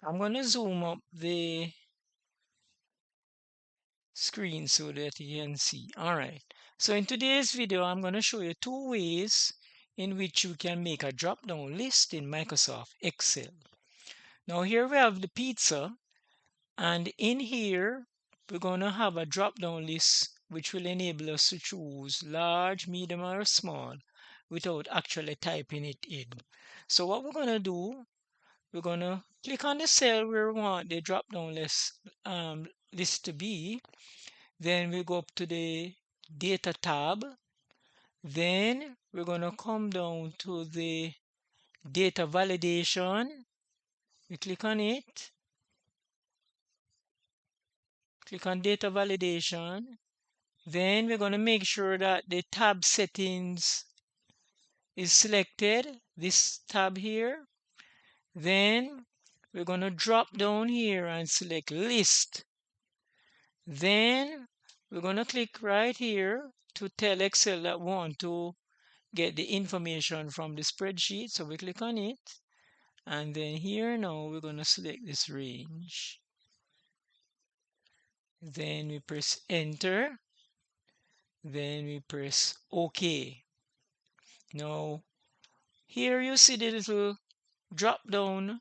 I'm going to zoom up the screen so that you can see. All right. So in today's video, I'm going to show you two ways in which you can make a drop-down list in Microsoft Excel. Now here we have the pizza, and in here we're going to have a drop-down list which will enable us to choose large, medium, or small without actually typing it in. So what we're going to do, we're going to click on the cell where we want the drop-down list to be. Then we go up to the data tab. Then we're going to come down to the data validation. We click on it. Click on data validation. Then we're going to make sure that the tab settings is selected, this tab here. Then we're going to drop down here and select list. Then we're going to click right here to tell Excel that we want to get the information from the spreadsheet. So we click on it. And then here now we're going to select this range. Then we press enter. Then we press OK. Now here you see the little drop down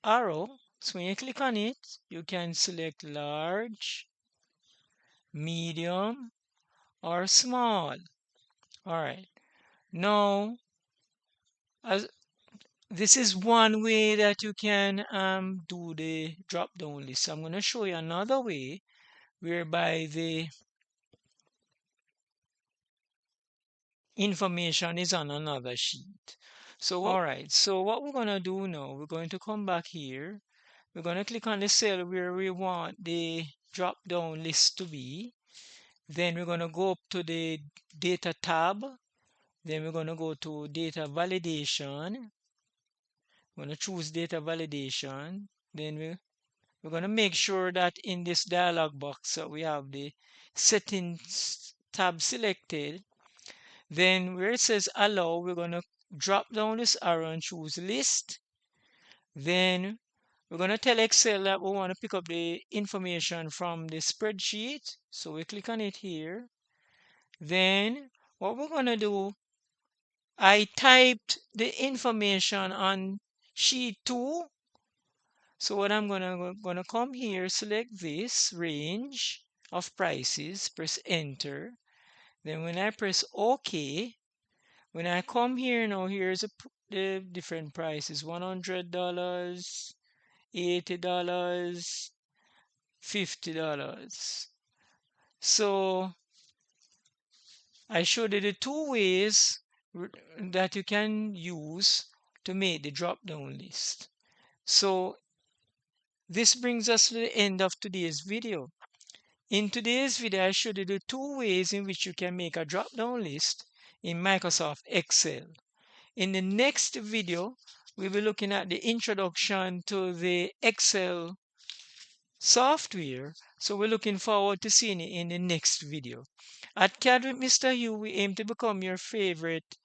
arrow. So when you click on it, you can select large, medium, or small. All right. Now, as this is one way that you can do the drop down list. I'm going to show you another way whereby the information is on another sheet. So all right, so what we're going to do now, we're going to come back here. We're going to click on the cell where we want the drop down list to be. Then we're going to go up to the data tab. Then we're going to go to data validation. We're going to choose data validation. Then we're going to make sure that in this dialog box that we have the settings tab selected. Then where it says allow, we're going to drop down this arrow and choose list. Then we're going to tell Excel that we want to pick up the information from the spreadsheet. So we click on it here. Then what we're going to do, I typed the information on sheet 2. So what I'm gonna come here, select this range of prices, press enter. Then when I press OK, when I come here now, here's the different prices: $100, $80, $50. So I showed you the two ways that you can use to make the drop down list. So this brings us to the end of today's video. In today's video, I showed you the two ways in which you can make a drop-down list in Microsoft Excel. In the next video, we'll be looking at the introduction to the Excel software. So we're looking forward to seeing it in the next video. At CAD with Mr. Hugh, we aim to become your favorite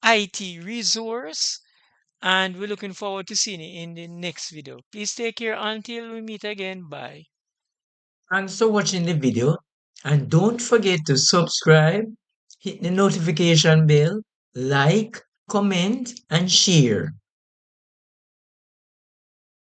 IT resource, and we're looking forward to seeing it in the next video. Please take care until we meet again. Bye. Thanks for watching the video, and don't forget to subscribe, hit the notification bell, like, comment, and share.